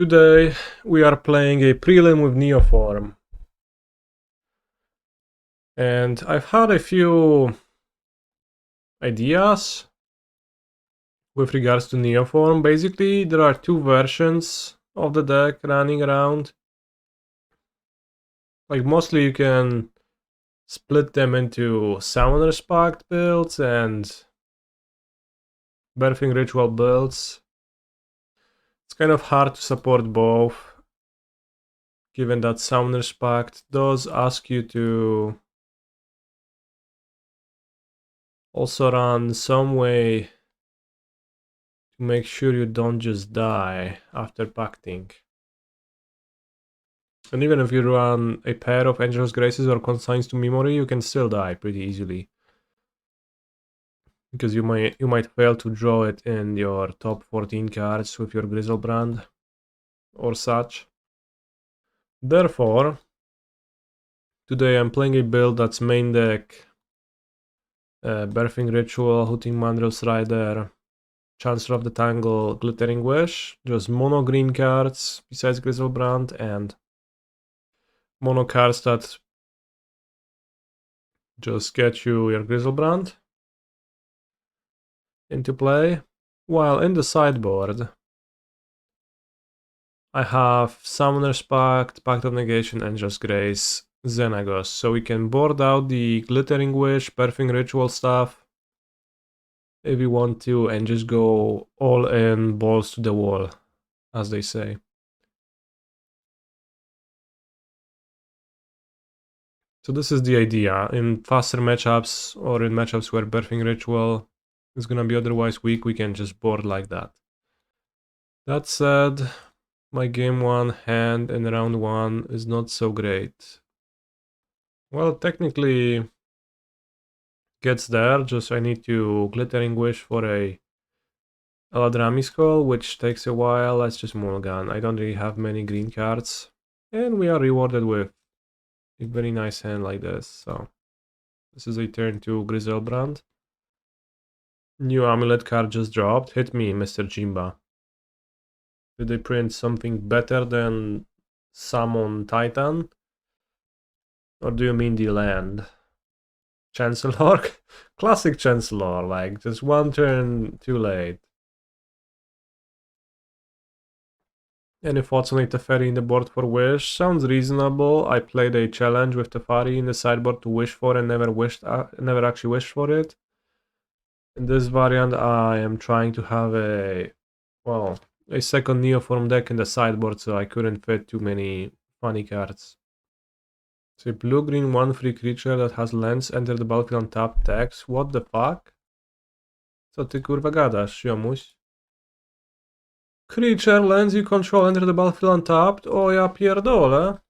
Today we are playing a prelim with Neoform. And I've had a few ideas with regards to Neoform. Basically, there are two versions of the deck running around. Like, mostly you can split them into Summoner's Pact builds and Birthing Ritual builds. It's kind of hard to support both, given that Summoner's Pact does ask you to also run some way to make sure you don't just die after pacting. And even if you run a pair of Angel's Graces or Consigns to Memory, you can still die pretty easily. Because you might fail to draw it in your top 14 cards with your Griselbrand or such. Therefore, today I'm playing a build that's main deck Birthing Ritual, Hooting Mandrills Rider, Chancellor of the Tangle, Glittering Wish, just mono green cards besides Griselbrand, and mono cards that just get you your Griselbrand into play. While in the sideboard, I have Summoner's Pact, Pact of Negation, Angel's Grace, Xenagos, so we can board out the Glittering Wish, Birthing Ritual stuff if we want to, and just go all in, balls to the wall, as they say. So this is the idea. In faster matchups or in matchups where Birthing Ritual is gonna be otherwise weak, we can just board like that. That said, my game 1 hand in round 1 is not so great. Well, technically gets there, just I need to Glittering Wish for a Eladamri Skull, which takes a while. Let's just mulligan. I don't really have many green cards. And we are rewarded with a very nice hand like this. So this is a turn to Griselbrand. New amulet card just dropped. Hit me, Mr. Jimba. Did they print something better than Summon Titan? Or do you mean the land? Chancellor? Classic Chancellor, like just one turn too late. Any thoughts on a Teferi in the board for Wish? Sounds reasonable. I played a challenge with Teferi in the sideboard to wish for and never actually wished for it. In this variant, I am trying to have a second Neoform deck in the sideboard, so I couldn't fit too many funny cards. So blue-green 1/3 creature that has lands enter the battlefield on tap tax. What the fuck? Co ty kurwa gadasz, ziomuś? Creature lands you control enter the battlefield untapped? O ja pierdolę.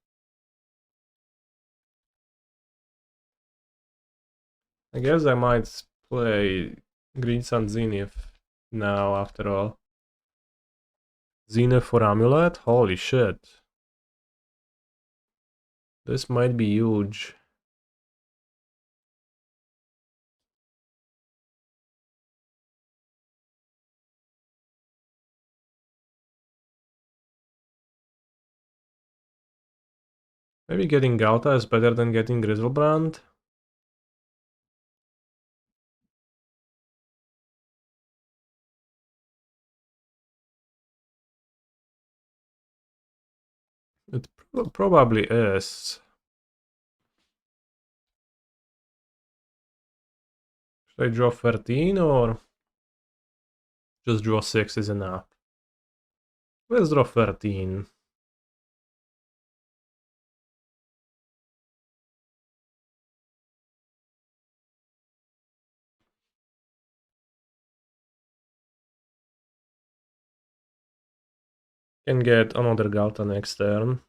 I guess I might play Green Sun Zenith now after all. Zenith for Amulet? Holy shit. This might be huge. Maybe getting Ghalta is better than getting Griselbrand. It probably is. Should I draw 13 or just draw 6 is enough? Let's draw 13. Can get another Ghalta next turn.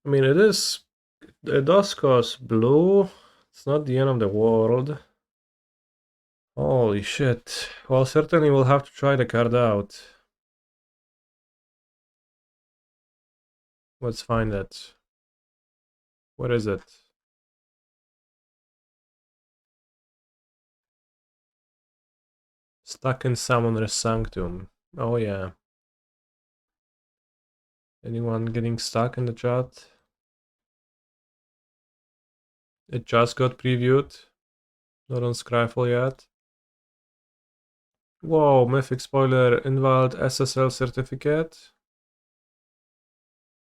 I mean, it does cost blue. It's not the end of the world. Holy shit. Well, certainly we'll have to try the card out. Let's find it. What is it? — Stuck in Summoner's Sanctum. Oh yeah. Anyone getting stuck in the chat? It just got previewed. Not on Scryfall yet. Whoa, Mythic Spoiler invalid SSL certificate.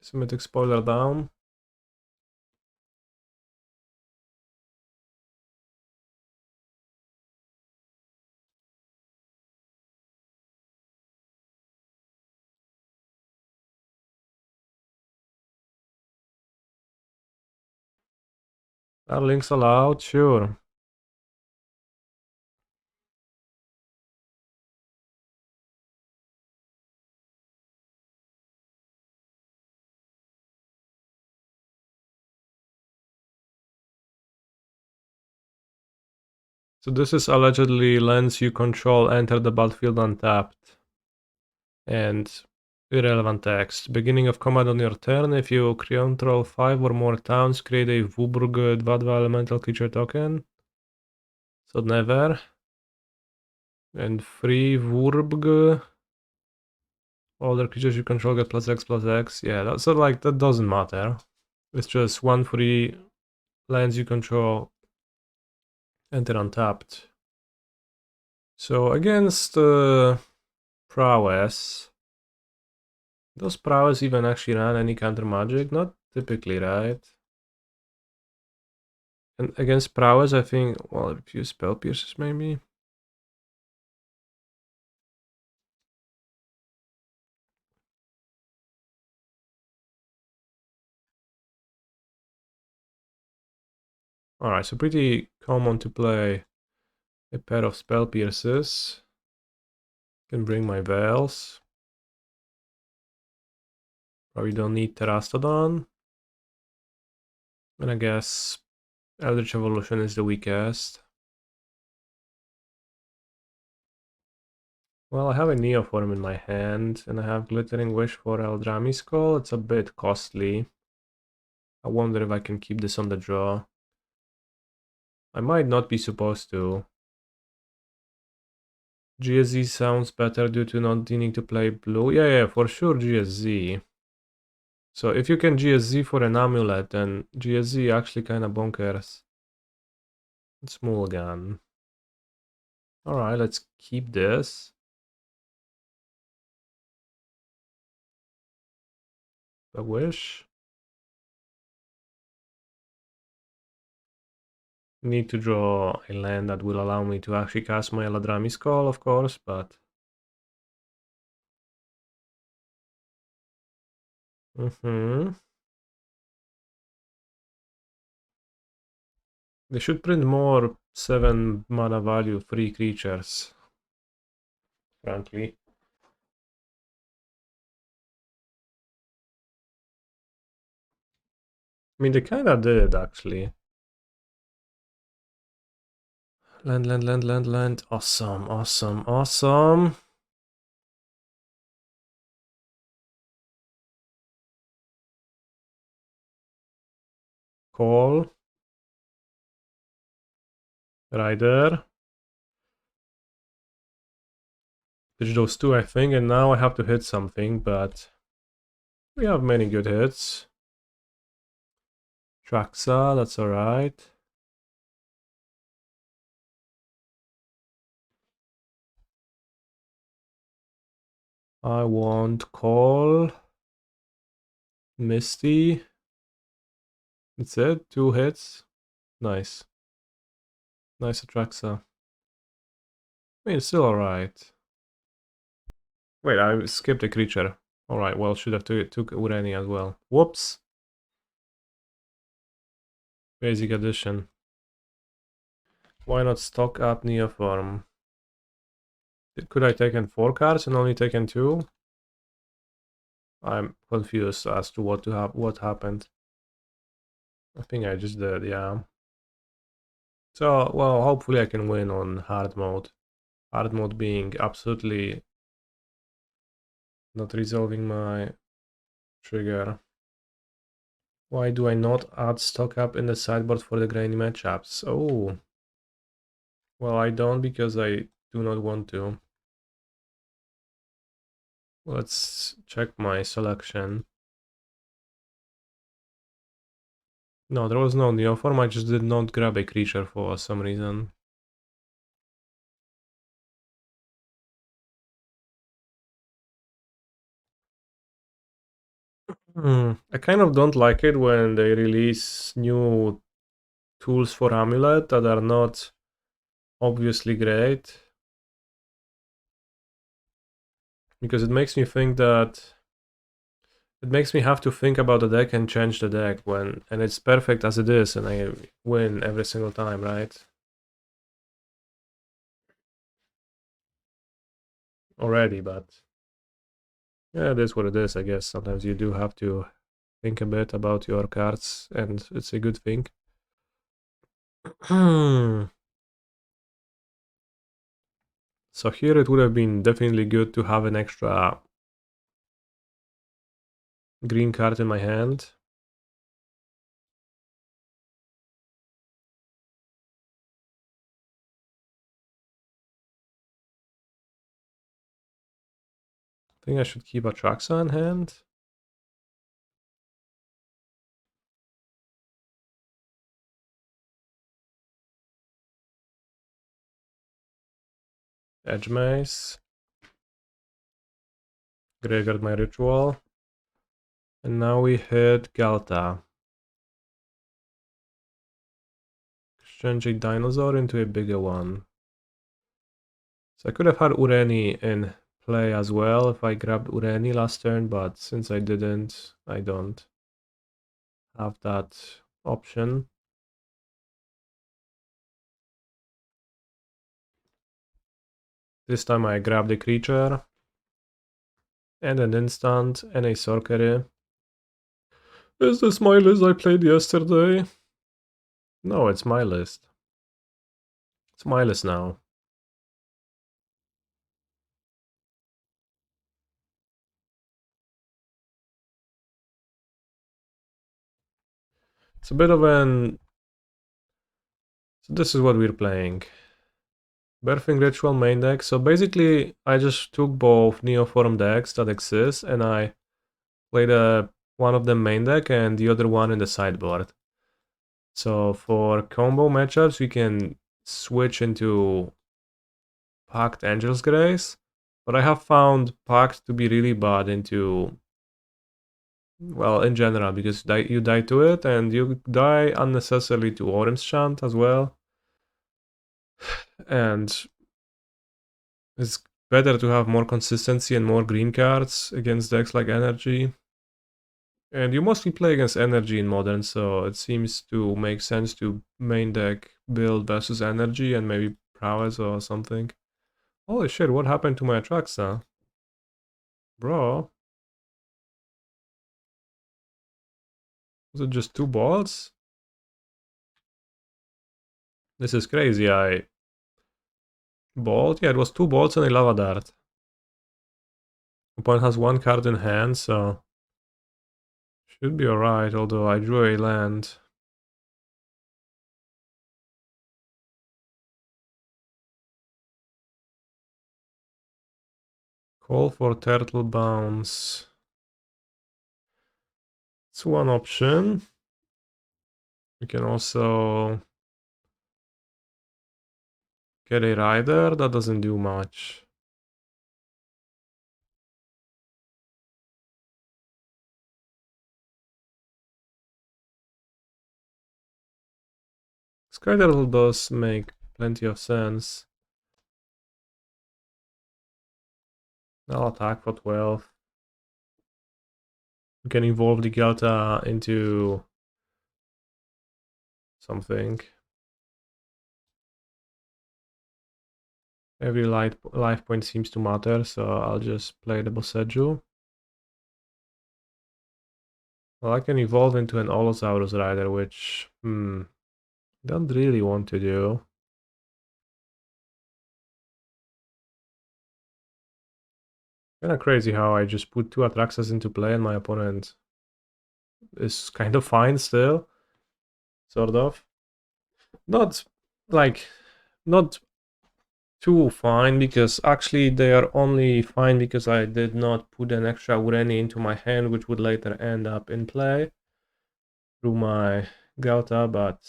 Is Mythic Spoiler down? Are links allowed? Sure. So this is allegedly lands you control enter the battlefield untapped. And irrelevant text. Beginning of combat on your turn, if you control 5 or more towns, create a Vuburg Dvadva elemental creature token. So never. And free Vurburg. Other creatures you control get +X/+X. Yeah, that's so like that doesn't matter. It's just 1 free lands you control enter untapped. So against prowess. Does prowess even actually run any counter magic? Not typically, right? And against prowess, I think, well, a few spell pierces maybe. Alright, so pretty common to play a pair of spell pierces. Can bring my veils. Probably don't need Terastodon. And I guess Eldritch Evolution is the weakest. Well, I have a Neoform in my hand, and I have Glittering Wish for Eladamri Skull. It's a bit costly. I wonder if I can keep this on the draw. I might not be supposed to. GSZ sounds better due to not needing to play blue. Yeah, for sure GSZ. So if you can GSZ for an amulet, then GSZ actually kinda bonkers. It's mulligan. Alright, let's keep this. A wish. Need to draw a land that will allow me to actually cast my Eladamri Skull, of course, but... They should print more 7 mana value free creatures, frankly. I mean, they kinda did, actually. Land. Awesome. Call. Rider. Pitch those two, I think, and now I have to hit something, but we have many good hits. Atraxa, that's alright. I want Call. Misty. That's it, 2 hits. Nice. Nice Atraxa. I mean, it's still alright. Wait, I skipped a creature. Alright, well, should have took Ureni as well. Whoops. Basic addition. Why not stock up Neoform? Could I taken 4 cards and only taken 2? I'm confused as to what happened. I think I just did, yeah. So, well, hopefully I can win on hard mode. Hard mode being absolutely not resolving my trigger. Why do I not add stock up in the sideboard for the grainy matchups? Oh. Well, I don't because I do not want to. Let's check my selection. No, there was no Neoform, I just did not grab a creature for some reason. I kind of don't like it when they release new tools for Amulet that are not obviously great. Because it makes me think that... It makes me have to think about the deck and change the deck and it's perfect as it is and I win every single time, right? Already, but yeah, it is what it is, I guess. Sometimes you do have to think a bit about your cards and it's a good thing. So here it would have been definitely good to have an extra green card in my hand. I think I should keep Atraxa in hand. Hedge Maze. Graveyard my ritual. And now we hit Ghalta. Exchange a dinosaur into a bigger one. So I could have had Ureni in play as well if I grabbed Ureni last turn, but since I didn't, I don't have that option. This time I grabbed a creature and an instant and a sorcery. Is this my list I played yesterday? No, it's my list. It's my list now. It's a bit of an... So this is what we're playing. Birthing Ritual main deck. So basically, I just took both Neoform decks that exist and I played one of them main deck and the other one in the sideboard. So for combo matchups, we can switch into Pact Angel's Grace. But I have found Pact to be really bad into... Well, in general, because you die to it and you die unnecessarily to Autumn's Chant as well. And it's better to have more consistency and more green cards against decks like Energy. And you mostly play against Energy in Modern, so it seems to make sense to main deck build versus Energy and maybe Prowess or something. Holy shit, what happened to my Atraxa? Bro. Was it just 2 balls? This is crazy, I... Bolt? Yeah, it was 2 bolts and a Lava Dart. Opponent has 1 card in hand, so... Should be alright, although I drew a land. Call for Turtle Bounce. It's one option. We can also get a Rider, that doesn't do much. Skyturtle does make plenty of sense. I'll attack for 12. We can evolve the Ghalta into something. Every life point seems to matter, so I'll just play the Boseiju. Well, I can evolve into an Allosaurus Rider, which, don't really want to do. Kinda crazy how I just put 2 Atraxas into play and my opponent is kind of fine still. Sort of. Not, like, not 2 fine, because actually they are only fine because I did not put an extra Ureni into my hand, which would later end up in play through my Ghalta, but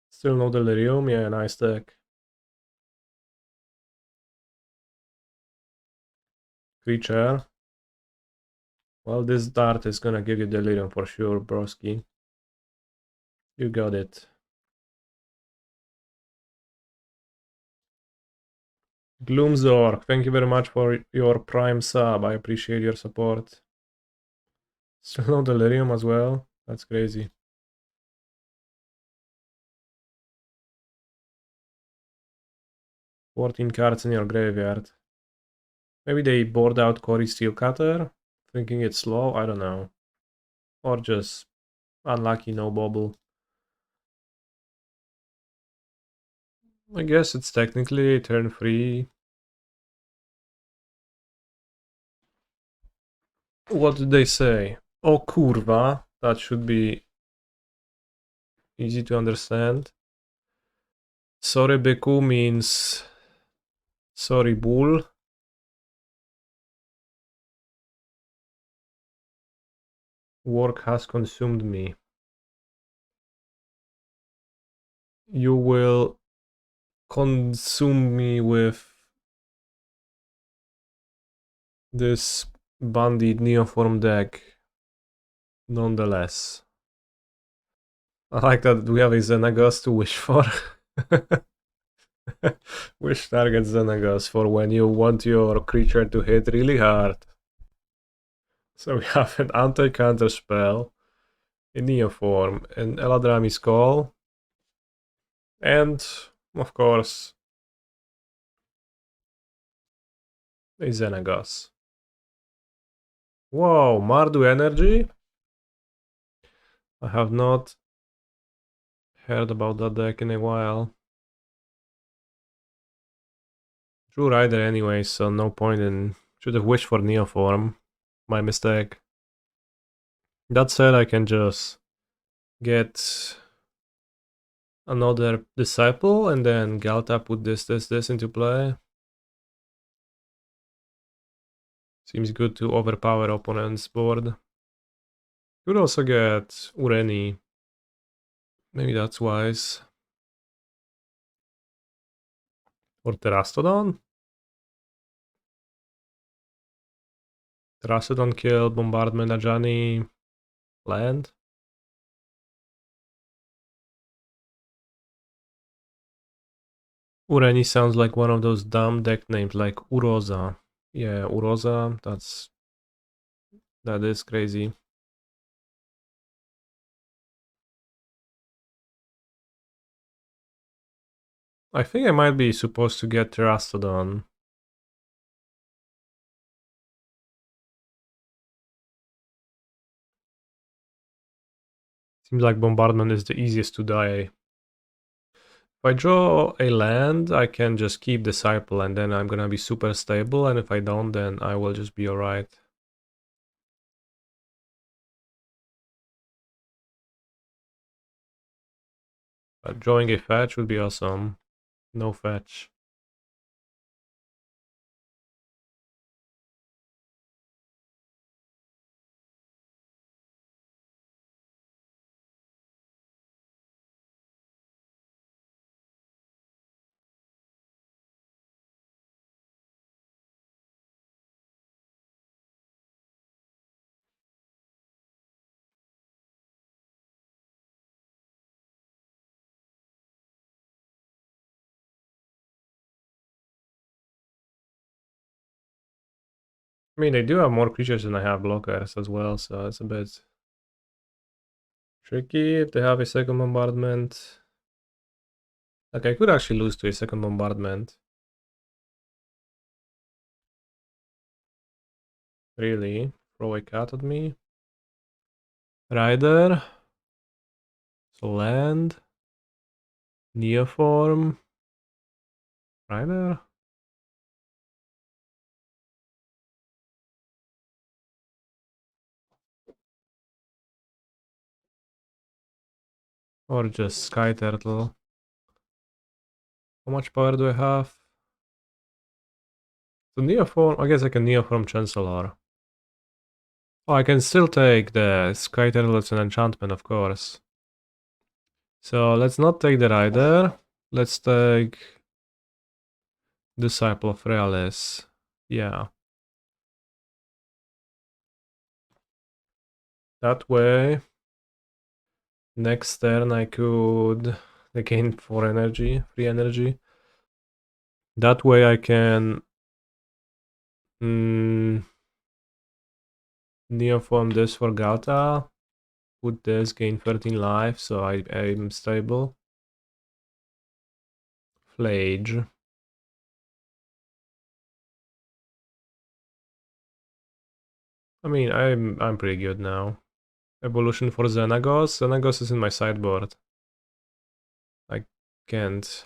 still no Delirium. Yeah, nice deck. Creature. Well, this dart is gonna give you Delirium for sure, broski. You got it. Gloomzork, thank you very much for your Prime sub. I appreciate your support. Still no Delirium as well. That's crazy. 14 cards in your graveyard. Maybe they board out Cory Steelcutter, thinking it's slow, I don't know. Or just unlucky no bobble. I guess it's technically turn 3. What did they say? Oh kurwa, that should be easy to understand. Sorry Beku means sorry bull. Work has consumed me. You will consume me with this bandit Neoform deck nonetheless. I like that we have a Xenagos to wish for. Wish target Xenagos for when you want your creature to hit really hard. So we have an anti-counter spell, a Neoform, an Eladamri's Call, and of course a Xenagos. Whoa, Mardu Energy? I have not heard about that deck in a while. Drew Rider anyway, so no point in... Should have wished for Neoform. My mistake. That said, I can just get another Disciple and then Ghalta put this into play. Seems good to overpower opponent's board. Could also get Ureni. Maybe that's wise. Or Terastodon? Terastodon kill, Bombardment Ajani, land. Ureni sounds like one of those dumb deck names like Uroza. Yeah, Uroza, that is crazy. I think I might be supposed to get Terastodon. Seems like Bombardment is the easiest to die. If I draw a land, I can just keep Disciple and then I'm gonna be super stable, and if I don't, then I will just be alright. But drawing a fetch would be awesome. No fetch. I mean, they do have more creatures than I have blockers as well, so it's a bit tricky if they have a second bombardment. Like, I could actually lose to a second bombardment. Really? Throw a cat at me? Rider. So land. Neoform. Rider? Or just Skyturtle. How much power do I have? The Neoform, I guess I can Neoform Chancellor. Oh, I can still take the Skyturtle as an enchantment, of course. So let's not take the Rider. Let's take Disciple of Freyalise. Yeah. That way, next turn I could gain 4 energy, 3 energy. That way I can Neoform this for Ghalta. Put this, gain 13 life, so I'm stable. Flage. I mean, I'm pretty good now. Evolution for Xenagos. Xenagos is in my sideboard. I can't.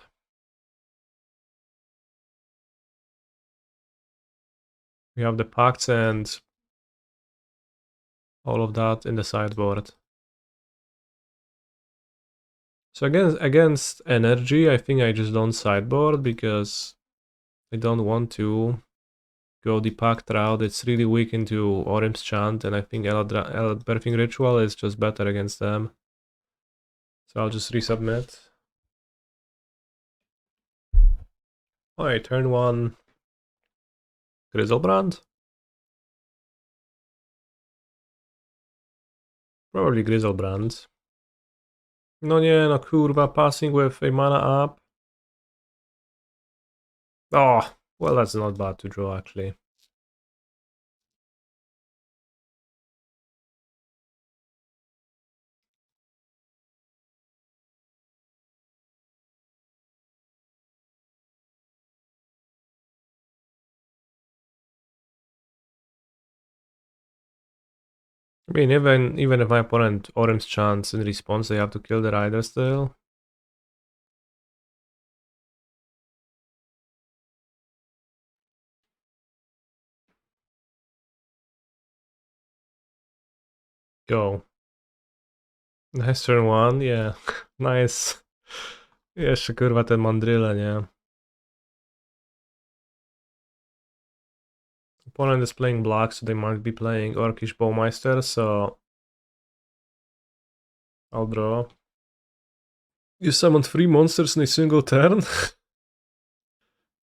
We have the pacts and all of that in the sideboard. So against energy, I think I just don't sideboard because I don't want to go the pact route. It's really weak into Orim's Chant, and I think Birthing Ritual is just better against them. So I'll just resubmit. Alright, turn 1. Griselbrand? Probably Griselbrand. No nie, no kurwa, passing with a mana up. Oh, well that's not bad to draw actually. I mean, even if my opponent Orim's Chance in response, they have to kill the Rider still. Go. Nice turn 1, yeah. Nice. Jeszcze kurwa ten mandryle, nie? Opponent is playing black, so they might be playing Orcish Bowmeister, so I'll draw. You summoned 3 monsters in a single turn?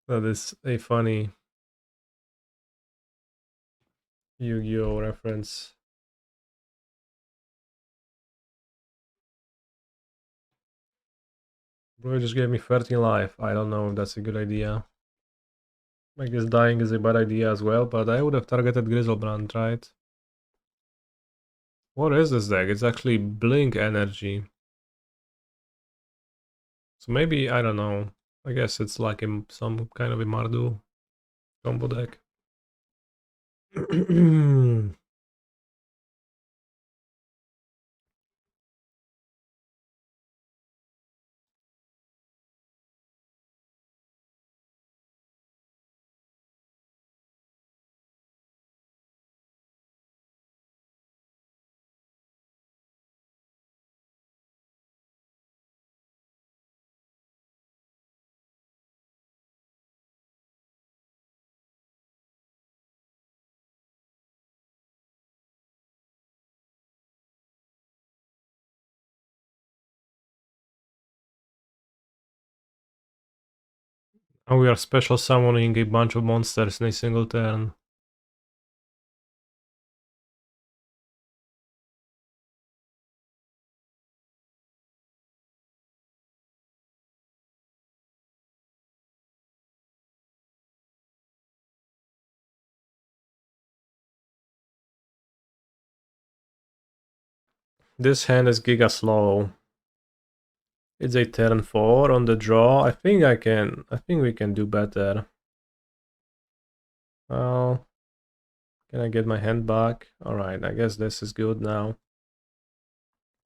That is a funny Yu-Gi-Oh reference. Bro just gave me 13 life. I don't know if that's a good idea. I guess dying is a bad idea as well, but I would have targeted Griselbrand, right? What is this deck? It's actually Blink Energy. So maybe, I don't know. I guess it's like some kind of a Mardu combo deck. And we are special summoning a bunch of monsters in a single turn. This hand is giga slow. It's a turn 4 on the draw. I think we can do better. Well, can I get my hand back? Alright, I guess this is good now.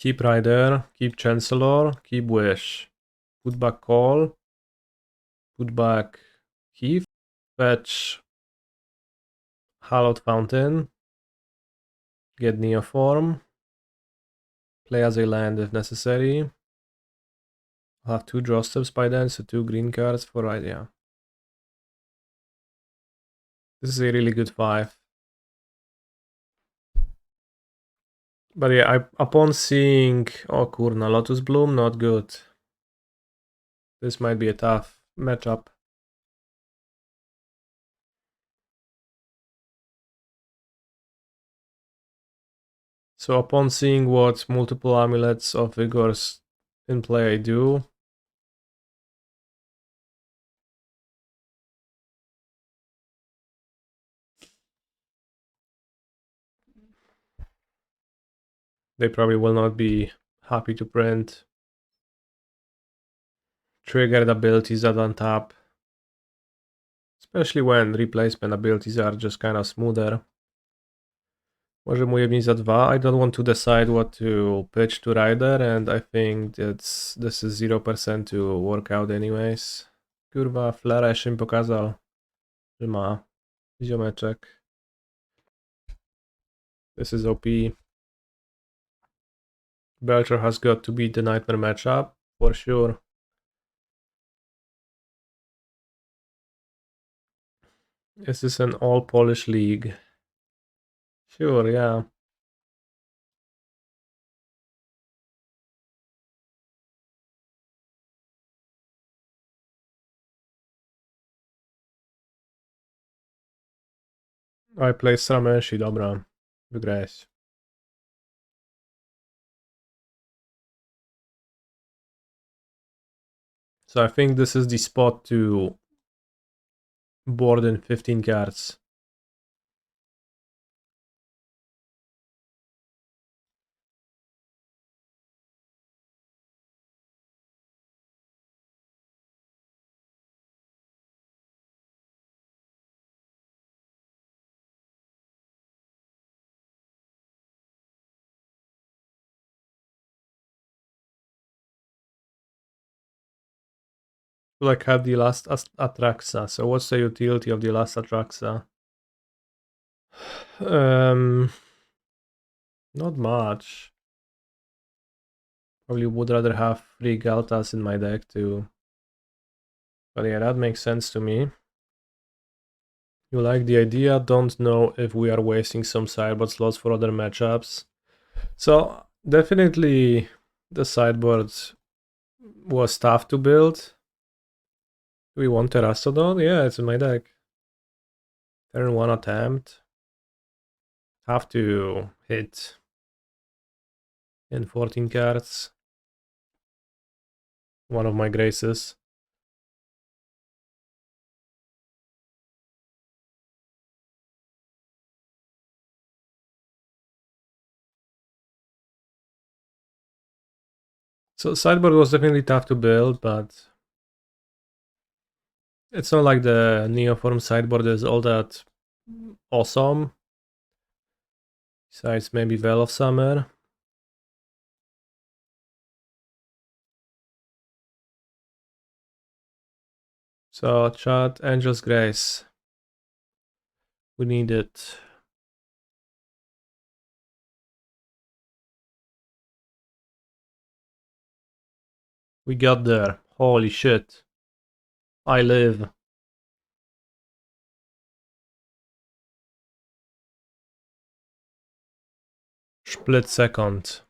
Keep Rider, keep Chancellor, keep Wish. Put back Call. Put back Heath. Fetch Hallowed Fountain. Get Neoform. Play as a land if necessary. I'll have 2 draw steps by then, so 2 green cards for idea. This is a really good 5. But yeah, upon seeing Kurna, Lotus Bloom, not good. This might be a tough matchup. So upon seeing what multiple amulets of vigors in play do, they probably will not be happy to print triggered abilities that untap. Especially when replacement abilities are just kind of smoother. Może mu jebni za 2. I don't want to decide what to pitch to Rider, and I think this is 0% to work out anyways. Kurwa, Flera jeszcze mi pokazał, że ma ziomeczek. This is OP. Belcher has got to beat the Nightmare matchup, for sure. Is this an all-Polish league? Sure, yeah. I play Srameshi, dobra. Wygrałeś. So I think this is the spot to board in 15 cards. Like have the last Atraxa. So what's the utility of the last Atraxa? Not much. Probably would rather have 3 Ghaltas in my deck too. But yeah, that makes sense to me. You like the idea? Don't know if we are wasting some sideboard slots for other matchups. So definitely the sideboard was tough to build. Do we want Terastodon? Yeah, it's in my deck. Turn 1 attempt. Have to hit in 14 cards. One of my graces. So sideboard was definitely tough to build, but it's not like the Neoform sideboard is all that awesome. Besides maybe Veil of Summer. So chat, Angel's Grace. We need it. We got there. Holy shit. I live. Split second.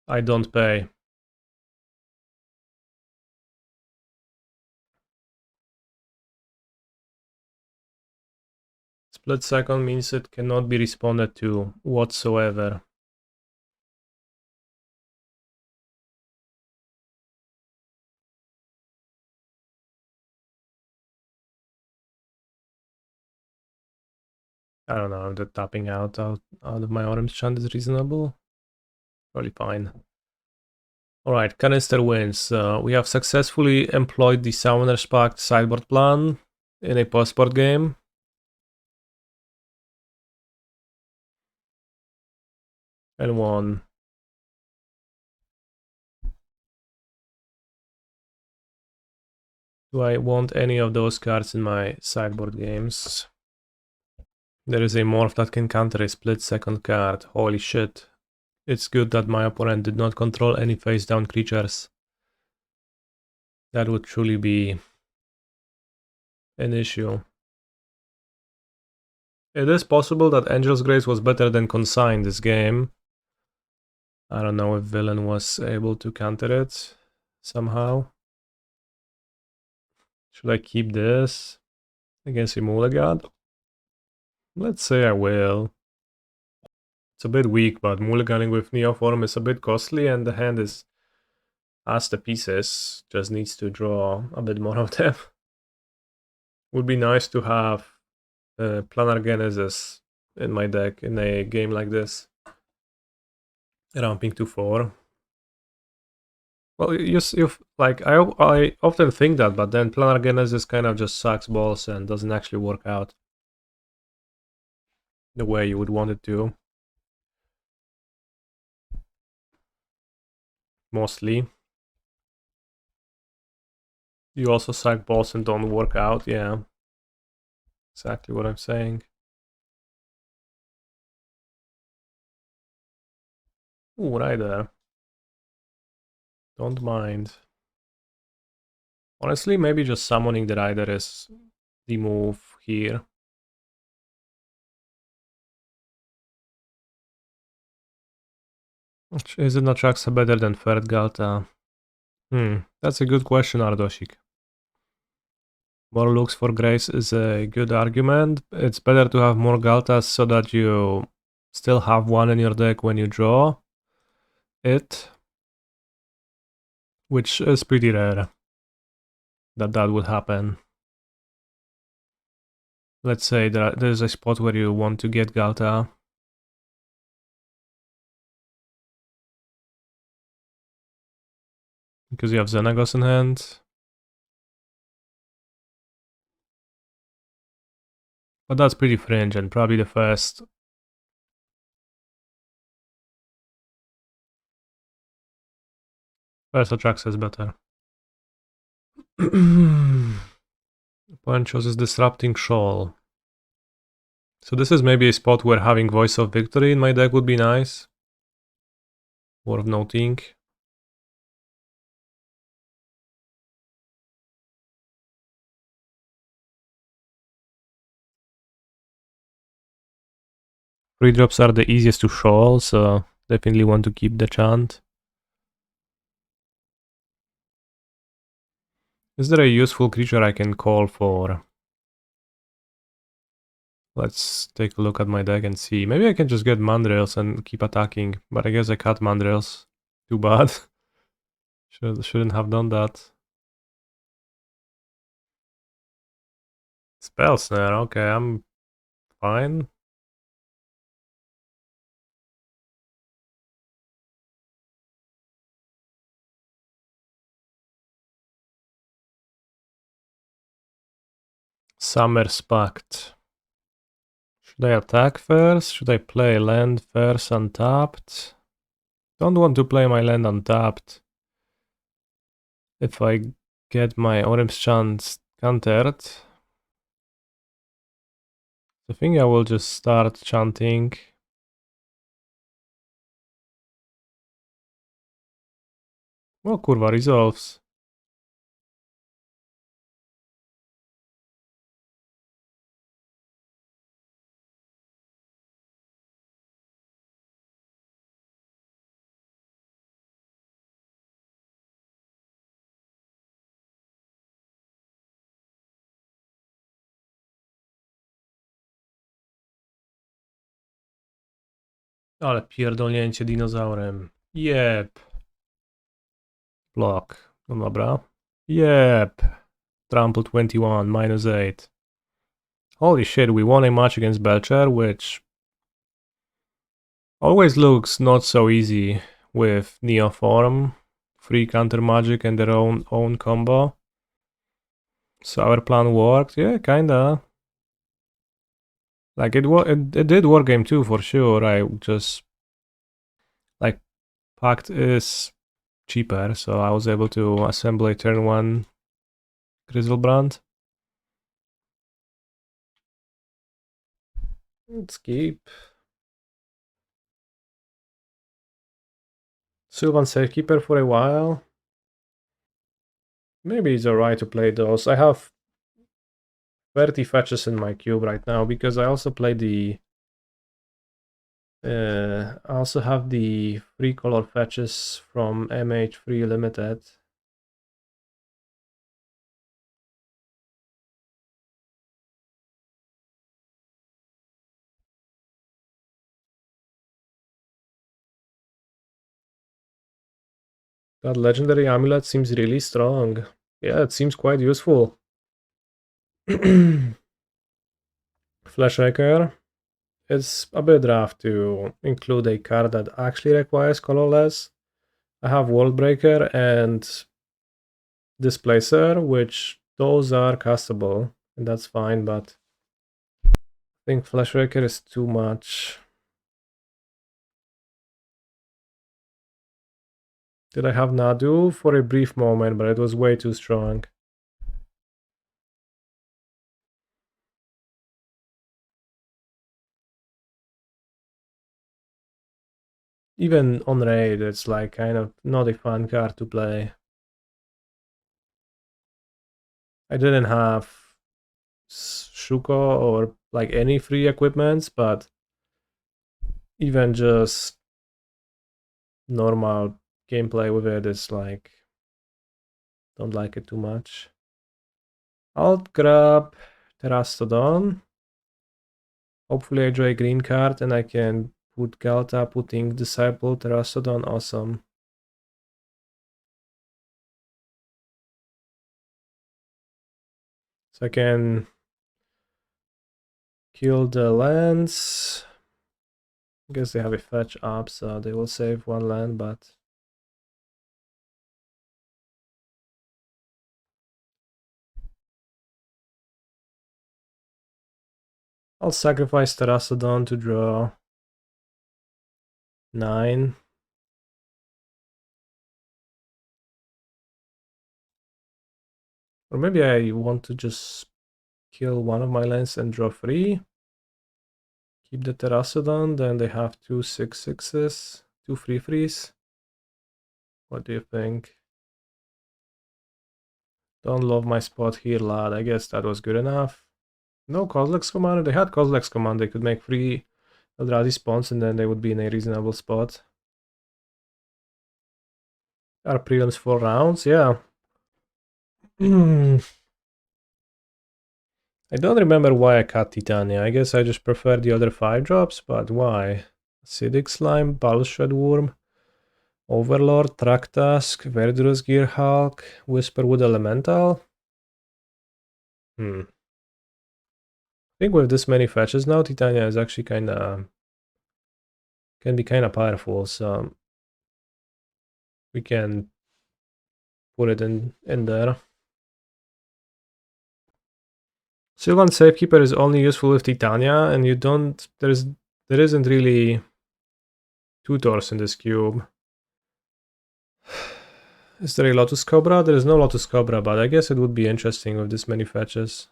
I don't pay. Split second means it cannot be responded to whatsoever. I don't know, the tapping out of my orange chant is reasonable. Probably fine. Alright, Canister wins. We have successfully employed the Summoner's Pact sideboard plan in a post-board game. And won. Do I want any of those cards in my sideboard games? There is a morph that can counter a split second card. Holy shit. It's good that my opponent did not control any face down creatures. That would truly be an issue. It is possible that Angel's Grace was better than Consign this game. I don't know if Villain was able to counter it somehow. Should I keep this against a Mulligan? Let's say I will. It's a bit weak, but mulliganing with Neoform is a bit costly, and the hand is, as the pieces, just needs to draw a bit more of them. Would be nice to have Planar Genesis in my deck in a game like this. Ramping to 4. Well, you've like I often think that, but then Planar Genesis kind of just sucks balls and doesn't actually work out the way you would want it to. Mostly. You also suck balls and don't work out, yeah. Exactly what I'm saying. Ooh, Rider. Don't mind. Honestly, maybe just summoning the Rider is the move here. Is it Atraxa better than third Ghalta? That's a good question, Ardoshik. More looks for Grace is a good argument. It's better to have more Ghaltas so that you still have one in your deck when you draw it. Which is pretty rare that would happen. Let's say there's a spot where you want to get Ghalta. Because you have Xenagos in hand. But that's pretty fringe and probably the first. First Atraxa is better. Opponent chooses Disrupting Shawl. So this is maybe a spot where having Voice of Victory in my deck would be nice. Worth noting. Free drops are the easiest to shawl, so definitely want to keep the chant. Is there a useful creature I can call for? Let's take a look at my deck and see. Maybe I can just get Mandrills and keep attacking, but I guess I cut Mandrills. Too bad. Shouldn't have done that. Spell Snare, okay, I'm fine. Summer's Pact. Should I attack first? Should I play land first untapped? Don't want to play my land untapped. If I get my Orim's Chant countered, I think I will just start chanting. Oh, kurwa, resolves. Ale pierdolnięcie dinozaurem. Jep. Block. No dobra. Jep. Trample 21, -8. Holy shit, we won a match against Belcher, which always looks not so easy with Neoform, free counter magic and their own combo. So our plan worked, yeah, kinda. Like it did work game 2 for sure. I just like Pact is cheaper, so I was able to assemble a turn 1 Griselbrand. Let's keep. Sylvan Safekeeper for a while. Maybe it's alright to play those. I have 30 fetches in my cube right now because I also play the I also have the free color fetches from MH3 Limited. That legendary amulet seems really strong. Yeah, it seems quite useful. Flashwrecker. It's a bit rough to include a card that actually requires colorless. I have Worldbreaker and Displacer, which those are castable, and that's fine, but I think Flashwrecker is too much. Did I have Nadu for a brief moment, but it was way too strong. Even on raid, it's like kind of not a fun card to play. I didn't have Shuko or like any free equipments, but even just normal gameplay with it is like, don't like it too much. I'll grab Terastodon. Hopefully I draw a green card and I can put Ghalta, putting Disciple, Terastodon, awesome. So I can kill the lands. I guess they have a fetch up, so they will save one land, but I'll sacrifice Terastodon to draw 9. Or maybe I want to just kill one of my lands and draw 3. Keep the Terastodon, then they have 2 6/6s, 2 3/3s. What do you think? Don't love my spot here, lad. I guess that was good enough. No Kozilek's Commander. They had Kozilek's Command. They could make 3 Eldrazi spawns and then they would be in a reasonable spot. Are prelims 4 rounds? Yeah. I don't remember why I cut Titania. I guess I just prefer the other 5 drops, but why? Acidic Slime, Pulse Worm, Overlord, Traktask, Verdurous Gearhulk, Whisperwood Elemental. I think with this many fetches now, Titania is actually can be kinda powerful, so we can put it in there. Sylvan Safekeeper is only useful with Titania, and you don't there isn't really tutors in this cube. Is there a Lotus Cobra? There is no Lotus Cobra, but I guess it would be interesting with this many fetches.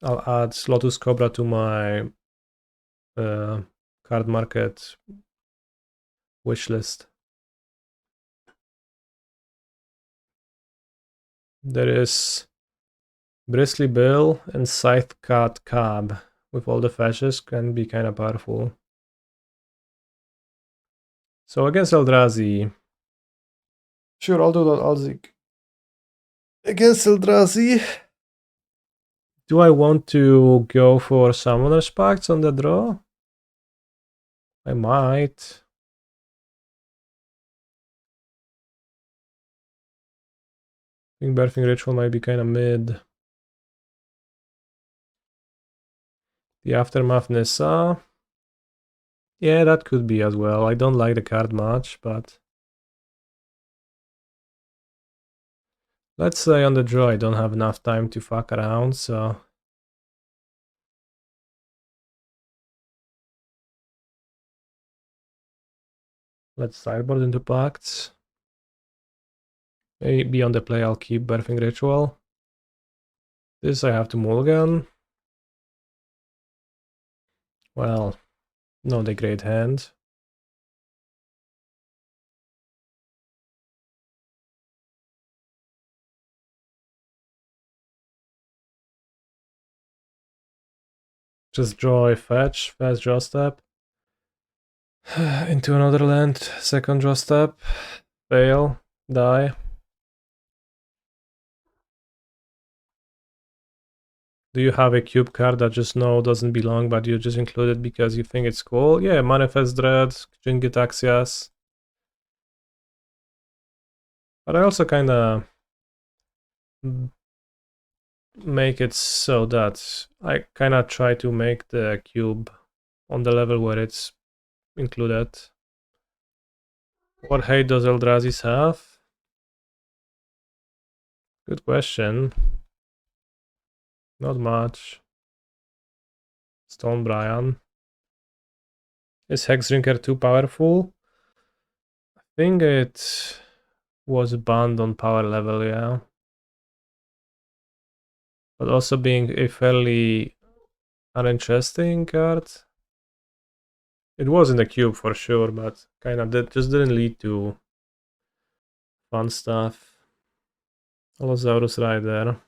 I'll add Lotus Cobra to my card market wish list. There is Bristly Bill and Scythe Cut Cab with all the fetches, can be kind of powerful. So against Eldrazi, sure, I'll do that Alzik. Against Eldrazi, do I want to go for Summoner's Pacts on the draw? I might. I think Birthing Ritual might be kind of mid. The Aftermath Nissa. Yeah, that could be as well. I don't like the card much, but let's say on the draw I don't have enough time to fuck around, so let's sideboard into Pacts. Maybe on the play I'll keep Birthing Ritual. This I have to mulligan. Well, not a great hand. Just draw a fetch, fast draw step. Into another land, second draw step. Fail, die. Do you have a cube card that just no doesn't belong, but you just include it because you think it's cool? Yeah, Manifest Dread, Jingitaxias. But I also kinda make it so that I kinda try to make the cube on the level where it's included. What hate does Eldrazi's have? Good question. Not much. Stone Brian. Is Hexdrinker too powerful? I think it was banned on power level, yeah. But also being a fairly uninteresting card. It was in the cube for sure, but kind of that just didn't lead to fun stuff. Allosaurus Rider.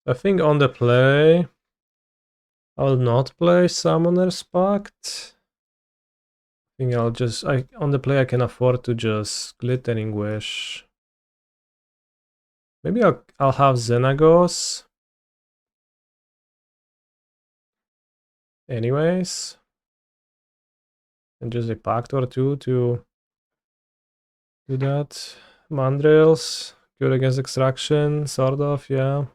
I think on the play, I will not play Summoner's Pact. I think I'll just, on the play I can afford to just Glittering Wish. Maybe I'll have Xenagos. Anyways. And just a Pact or two to do that. Mandrills, good against Extraction, sort of, yeah.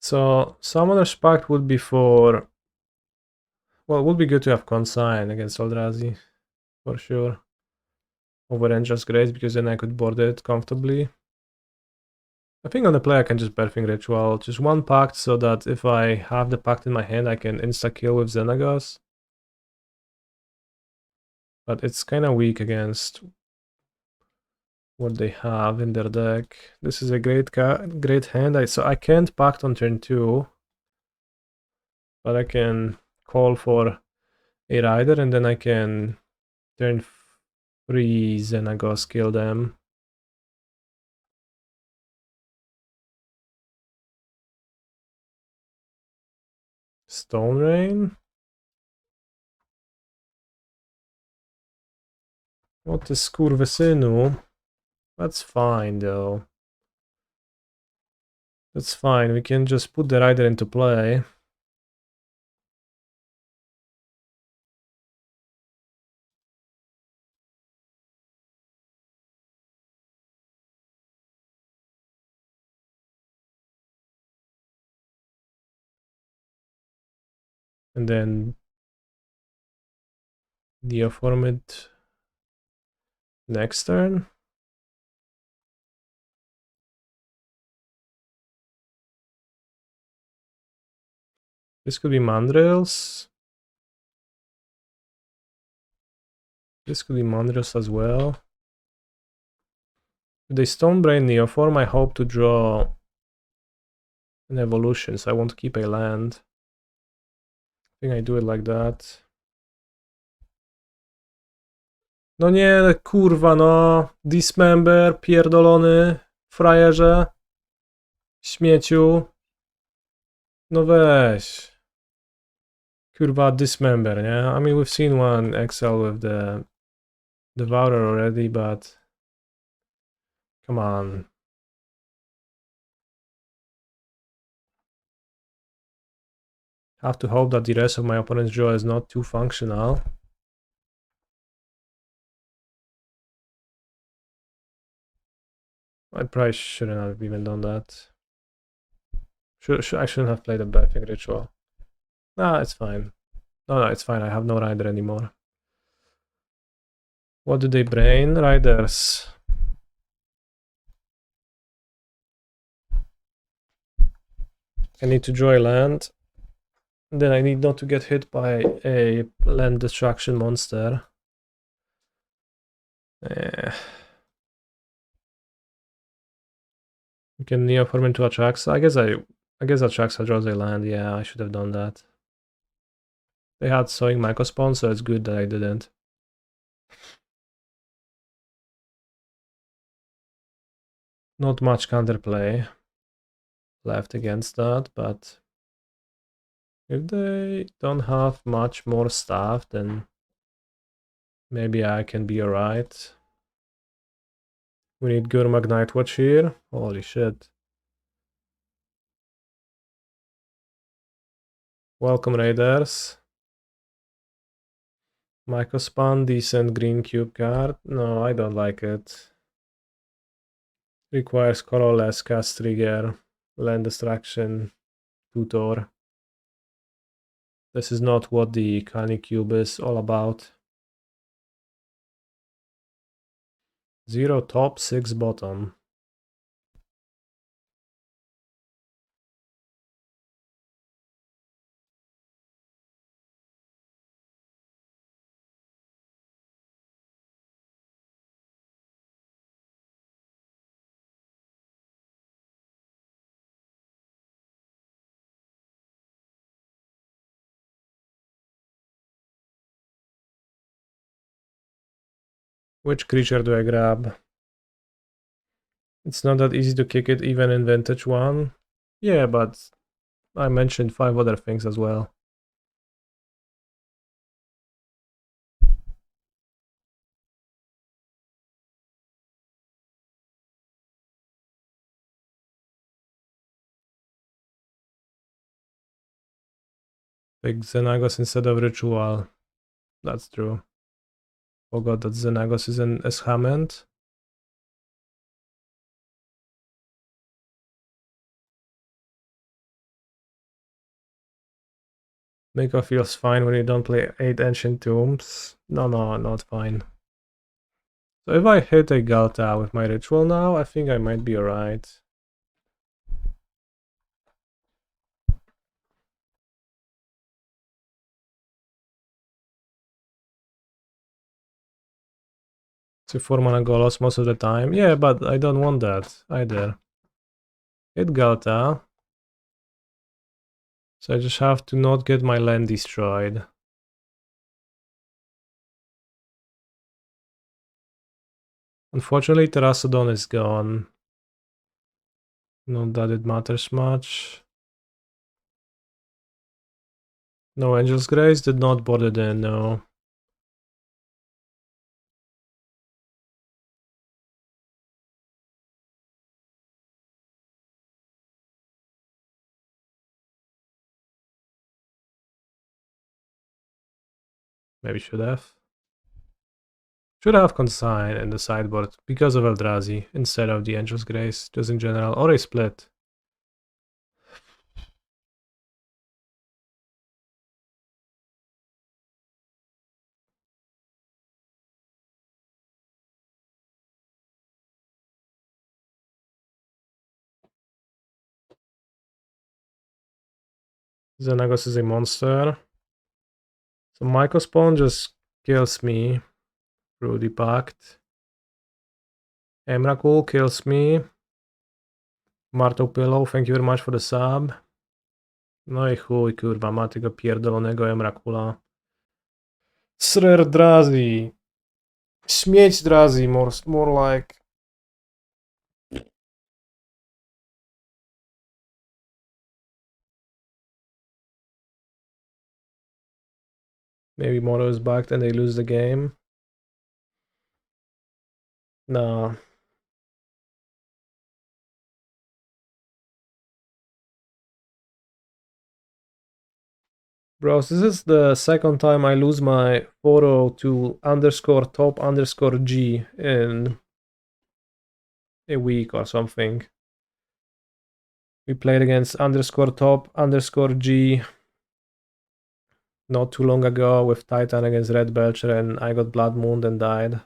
So Summoner's Pact would be for... Well, it would be good to have Consign against Eldrazi, for sure. Over just Grace, because then I could board it comfortably. I think on the play I can just Birthing Ritual, just one Pact, so that if I have the Pact in my hand I can insta-kill with Xenagos. But it's kind of weak against what they have in their deck. This is a great hand, so I can't Pact on turn 2. But I can call for a Rider and then I can turn 3 Xenagos, kill them. Stone Rain? What the skurwysynu? That's fine though. That's fine, we can just put the Rider into play. And then Neoform it next turn. This could be Mandrills. This could be Mandrills as well. With the Stonebrain Neoform, I hope to draw an evolution, so I want to keep a land. I think I do it like that. No nie, kurwa no. Dismember, pierdolony, frajerze. Śmieciu. No weź. Kurwa, Dismember, nie? I mean, we've seen one Excel with the Devourer already, but... Come on. Have to hope that the rest of my opponent's draw is not too functional. I probably shouldn't have even done that. I shouldn't have played a Birthing Ritual. Nah, it's fine. No, it's fine. I have no Rider anymore. What do they brain? Riders. I need to draw a land. Then I need not to get hit by a land destruction monster. You can Neoform into Atraxa. I guess Atraxa draws a land. Yeah, I should have done that. They had Sowing Mycospawn, so it's good that I didn't. Not much counterplay left against that, but if they don't have much more stuff, then maybe I can be alright. We need Gurmag Nightwatch here. Holy shit. Welcome, Raiders. Mycospawn, decent green cube card. No, I don't like it. Requires colorless, cast trigger, land destruction, tutor. This is not what the Kani cube is all about. 0 top, 6 bottom. Which creature do I grab? It's not that easy to kick it even in Vintage 1. Yeah, but I mentioned 5 other things as well. Take Xenagos instead of Ritual. That's true. Forgot that Xenagos is in Hammond. Mako feels fine when you don't play 8 Ancient Tombs. No, not fine. So if I hit a Ghalta with my Ritual now, I think I might be alright. To 4-mana Golos most of the time. Yeah, but I don't want that either. Hit Ghalta. So I just have to not get my land destroyed. Unfortunately, Terastodon is gone. Not that it matters much. No, Angel's Grace did not board it in, no. Maybe should have. Should have Consign in the sideboard because of Eldrazi instead of the Angel's Grace, just in general, or a split. Xenagos is a monster. So Mycospawn just kills me through the Pact. Emrakul kills me. Marto Pillow, thank you very much for the sub. No i chuj, kurwa, ma tego pierdolonego Emrakula. Srer Drazi. Śmieć Drazi, more like. Maybe Mono is backed and they lose the game. No. Bros, this is the second time I lose my photo to _top_G in a week or something. We played against _top_G not too long ago with Titan against Red Belcher, and I got Blood Moon and died.